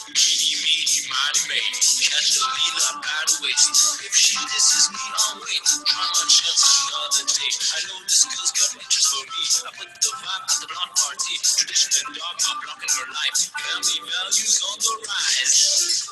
Meeny, miny, miny, catch the leela by the waist. If she disses me, I'll wait. Try my chance another day. I know this girl's got interest for me. I put the vibe at the block party. Tradition and dogma blocking her life. Family values on the rise.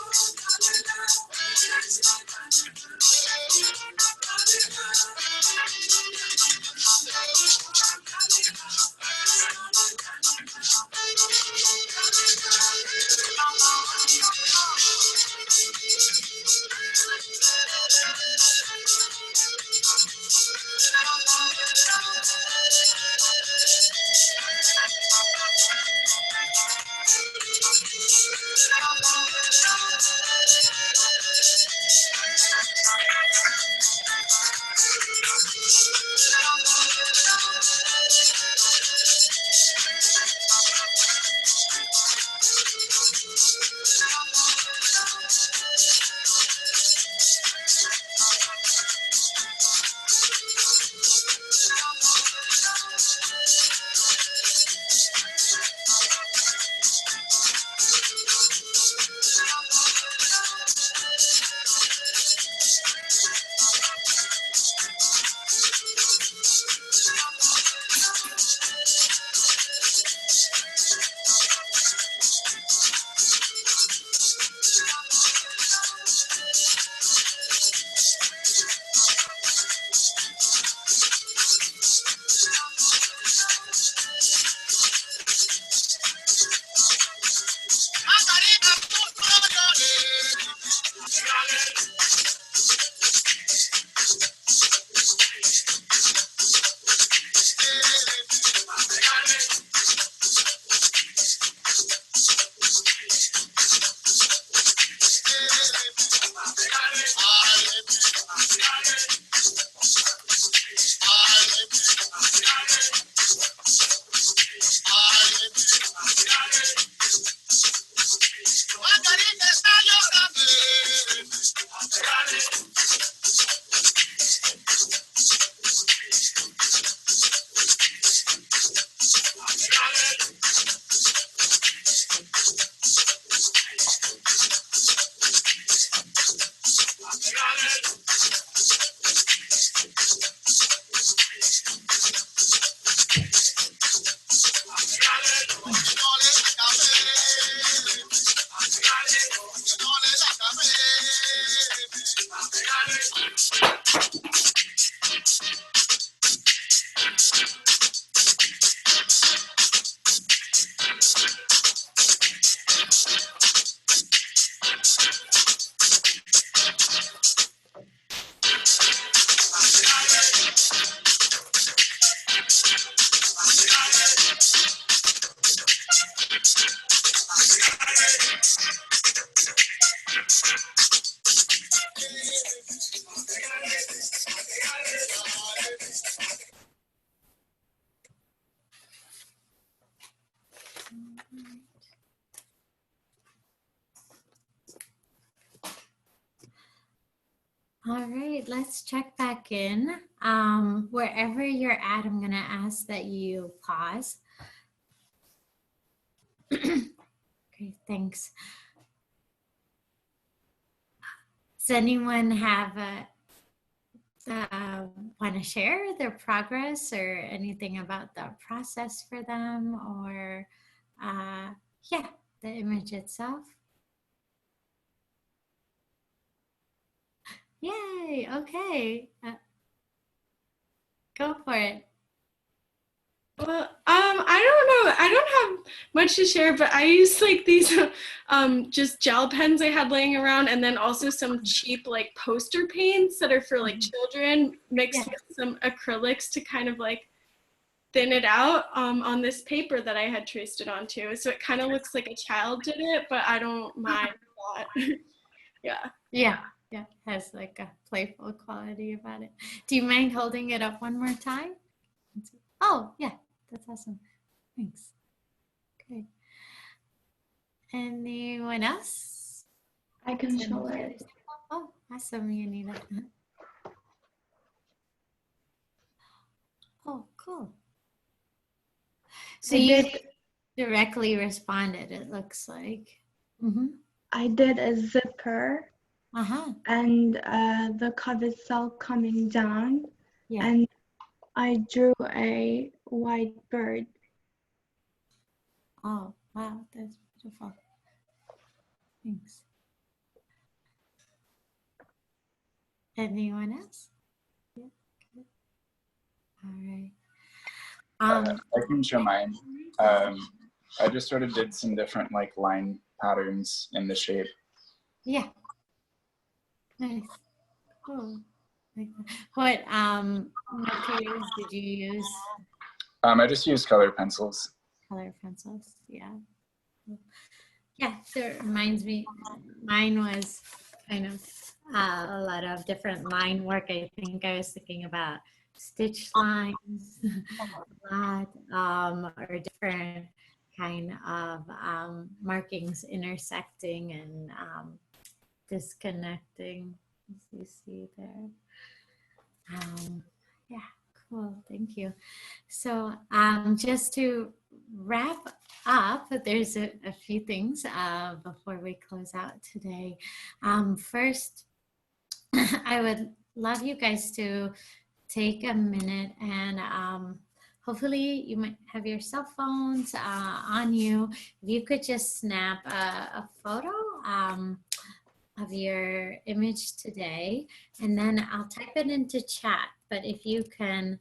All right, let's check back in. Wherever you're at, I'm gonna ask that you pause. Okay, thanks. Does anyone have want to share their progress or anything about the process for them, or yeah, the image itself? Yay, okay. Go for it. Well, I don't know. I don't have much to share, but I used like these just gel pens I had laying around, and then also some cheap like poster paints that are for like children, mixed with some acrylics to kind of like thin it out on this paper that I had traced it onto. So it kind of looks like a child did it, but I don't mind that. Yeah. Yeah, yeah, has like a playful quality about it. Do you mind holding it up one more time? Oh, yeah, that's awesome. Thanks. Okay. Anyone else? I can show it. Oh, awesome, Yanita. Oh, cool. So I you did directly responded, it looks like. Mm-hmm. I did a zipper Uh-huh. and the cover cell coming down, Yeah. and I drew a white bird. Oh, wow, that's beautiful. Thanks. Anyone else? Yeah. Good. All right. I can show mine. I just sort of did some different like line patterns in the shape. Yeah. Nice. Cool. What materials did you use? I just used color pencils. Color pencils. Yeah. Yeah, so it reminds me, mine was kind of a lot of different line work. I think I was thinking about stitch lines a lot, or different kind of markings intersecting and disconnecting, as you see there. Yeah, cool, thank you. So just to wrap up, there's a few things before we close out today. First, I would love you guys to take a minute and hopefully you might have your cell phones on you. If you could just snap a photo of your image today, and then I'll type it into chat. But if you can,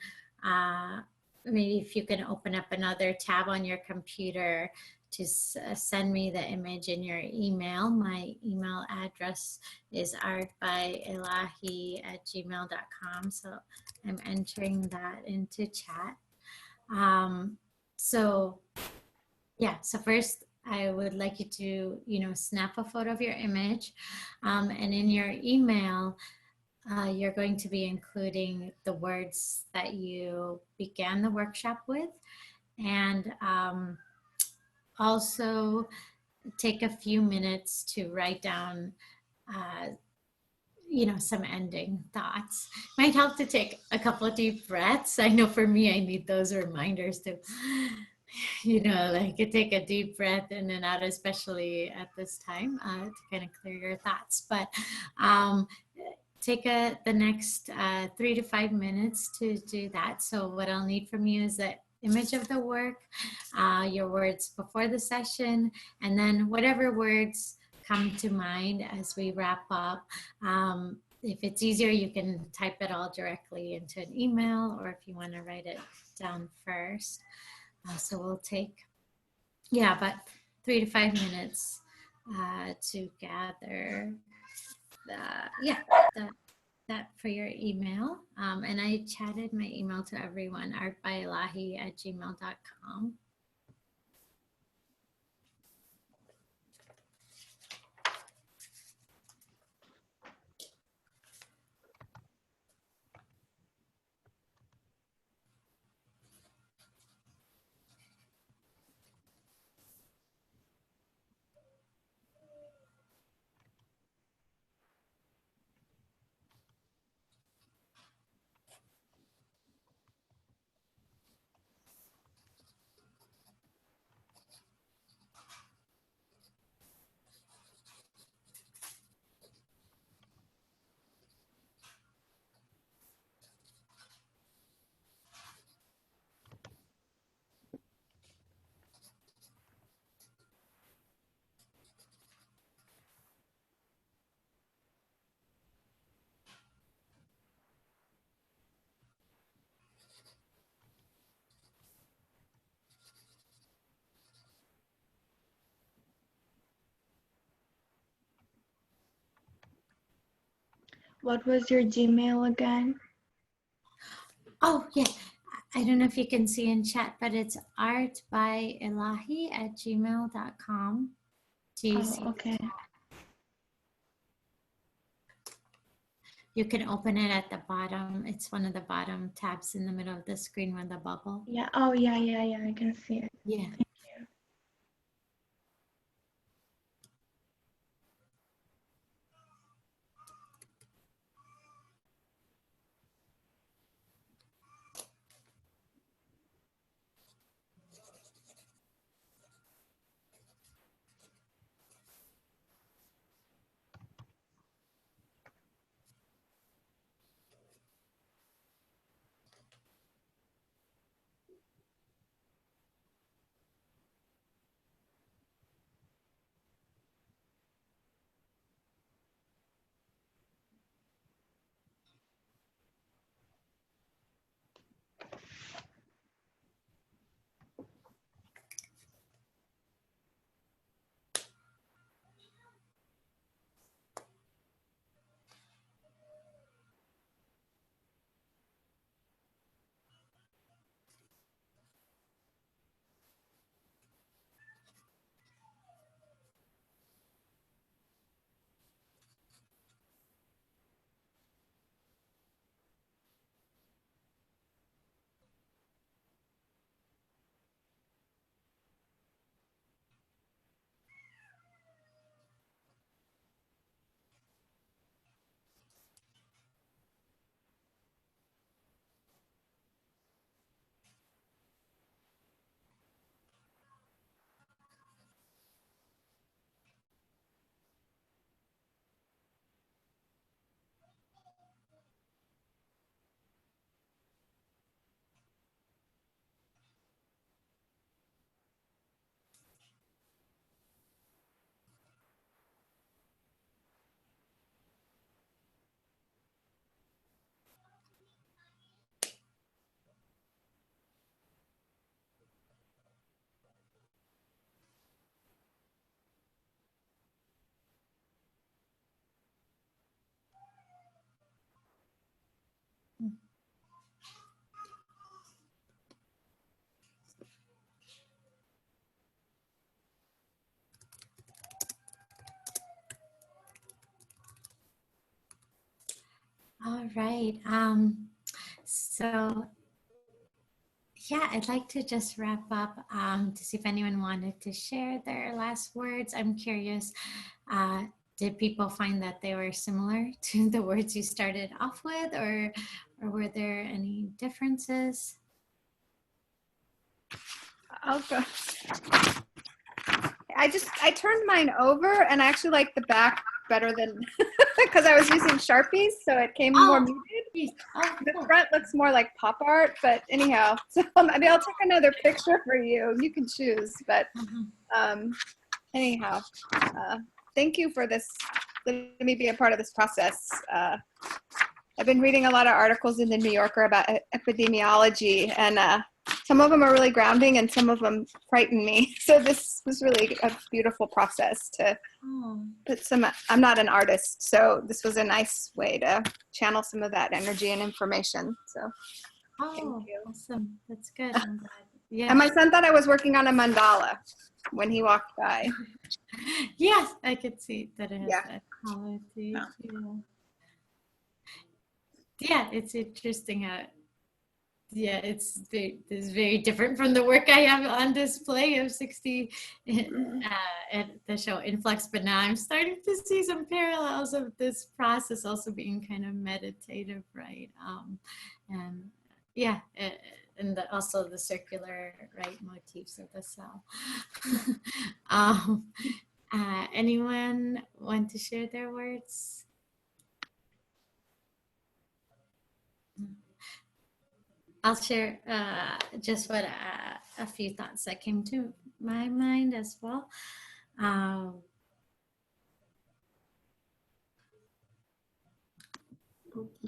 maybe if you can open up another tab on your computer to send me the image in your email. My email address is artbyelahi@gmail.com. So I'm entering that into chat. So yeah, so first I would like you to, snap a photo of your image, and in your email, you're going to be including the words that you began the workshop with, and also take a few minutes to write down some ending thoughts. Might help to take a couple of deep breaths. I know for me, I need those reminders to like take a deep breath in and out, especially at this time, to kind of clear your thoughts. But take the next 3 to 5 minutes to do that. So what I'll need from you is the image of the work, your words before the session, and then whatever words come to mind as we wrap up. If it's easier, you can type it all directly into an email, or if you want to write it down first. So we'll take, about 3 to 5 minutes to gather that for your email. And I chatted my email to everyone, artbyelahi@gmail.com. What was your Gmail again? Oh, yeah. I don't know if you can see in chat, but it's artbyelahi@gmail.com. Do you see? Oh, okay. You can open it at the bottom. It's one of the bottom tabs in the middle of the screen with the bubble. Yeah. Oh, yeah, yeah, yeah. I can see it. Yeah. Thank you. All right. So yeah, I'd like to just wrap up to see if anyone wanted to share their last words. I'm curious, did people find that they were similar to the words you started off with, or were there any differences? I'll go. I turned mine over, and I actually like the back better than because I was using Sharpies, so it came more muted. Oh, The cool. front looks more like pop art, but anyhow, so maybe I'll take another picture for you. You can choose, but anyhow, thank you for this. Letting me be a part of this process. I've been reading a lot of articles in the New Yorker about epidemiology, and some of them are really grounding and some of them frighten me. So this was really a beautiful process to put some, I'm not an artist, so this was a nice way to channel some of that energy and information. So thank you. Awesome. That's good. I'm glad. Yeah. And my son thought I was working on a mandala when he walked by. Yes, I could see that it has Yeah. that quality. Yeah. Yeah, it's interesting how, yeah, it's very different from the work I have on display of 60 at the show Influx, but now I'm starting to see some parallels of this process also being kind of meditative, right? And yeah, and also the circular, right, motifs of the cell. Anyone want to share their words? I'll share just what a few thoughts that came to my mind as well.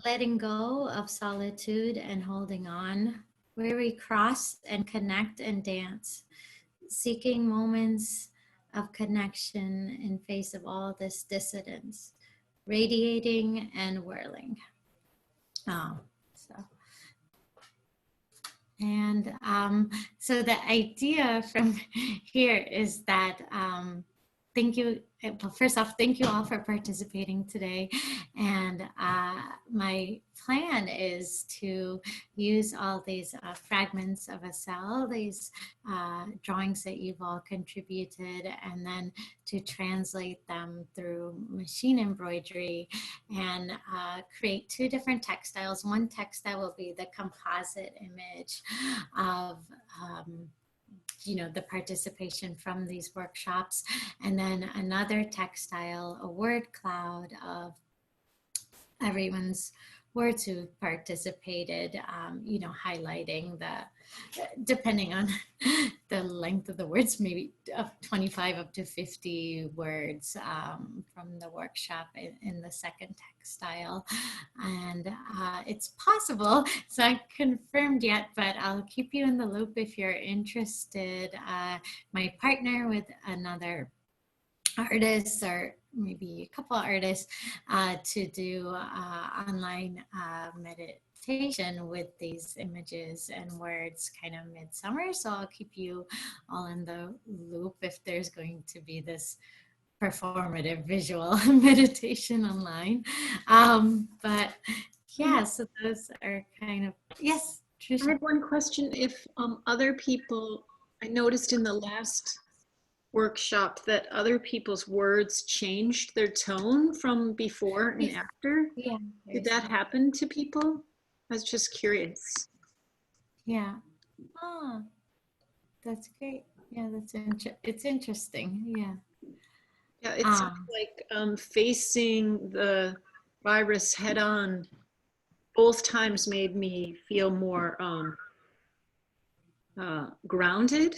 Letting go of solitude and holding on, where we cross and connect and dance, seeking moments of connection in face of all this dissidence, radiating and whirling. So the idea from here is that thank you. Well, first off, thank you all for participating today. And my plan is to use all these fragments of a cell, these drawings that you've all contributed, and then to translate them through machine embroidery and create 2 different textiles. One textile will be the composite image of the participation from these workshops, and then another textile, a word cloud of everyone's words who participated, highlighting depending on the length of the words, maybe 25 up to 50 words from the workshop in the second textile. And it's possible, it's not confirmed yet, but I'll keep you in the loop if you're interested. My partner with another artist, or maybe a couple of artists, to do online meditation with these images and words kind of midsummer. So I'll keep you all in the loop if there's going to be this performative visual meditation online. But yeah, so those are kind of, yes, Tricia. I have one question. If other people, I noticed in the last workshop that other people's words changed their tone from before and after. Yeah. Did that happen to people? I was just curious. Yeah. Oh, that's great. Yeah, it's interesting. Yeah. Yeah, it sounds like facing the virus head on both times made me feel more grounded.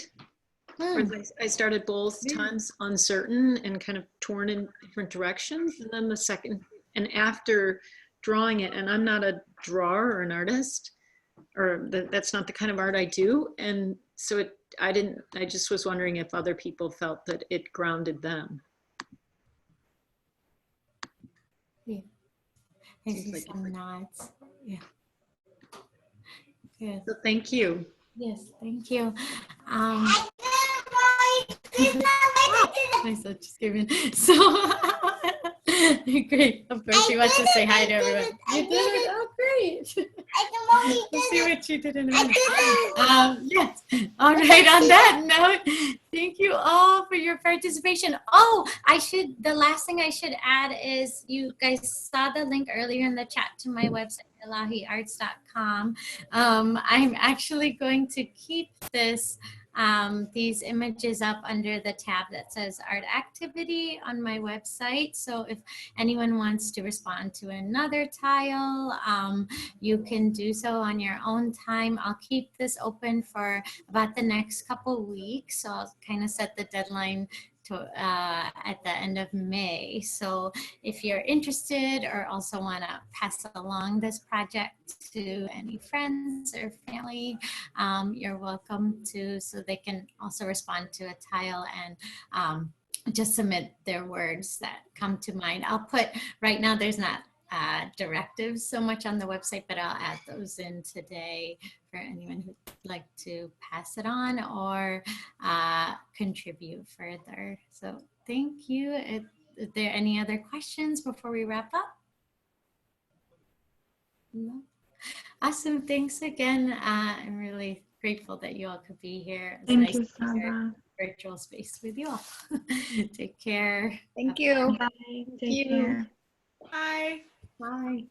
Whereas I started both times uncertain and kind of torn in different directions. And then the second, and after drawing it, and I'm not a drawer or an artist, or that's not the kind of art I do. And so I just was wondering if other people felt that it grounded them. Yeah. I see some nods. Yeah. Good. So thank you. Yes, thank you. My son just came in. So great. Of course, you want to say hi to everyone. You did it. Oh, great. We'll see what you did in a minute. Yes. All right. On that note, thank you all for your participation. Oh, the last thing I should add is you guys saw the link earlier in the chat to my website, elahiarts.com. I'm actually going to keep these images up under the tab that says art activity on my website. So if anyone wants to respond to another tile, you can do so on your own time. I'll keep this open for about the next couple weeks. So I'll kind of set the deadline at the end of May. So if you're interested or also want to pass along this project to any friends or family, you're welcome to, so they can also respond to a tile and just submit their words that come to mind. I'll put, right now there's not directives so much on the website, but I'll add those in today for anyone who'd like to pass it on or contribute further. So thank you. Are there any other questions before we wrap up? No? Awesome. Thanks again. I'm really grateful that you all could be here. It's Thank nice you, to share Sabba. virtual space with you all. Take care. Thank you. Bye. Take care. Bye. Bye.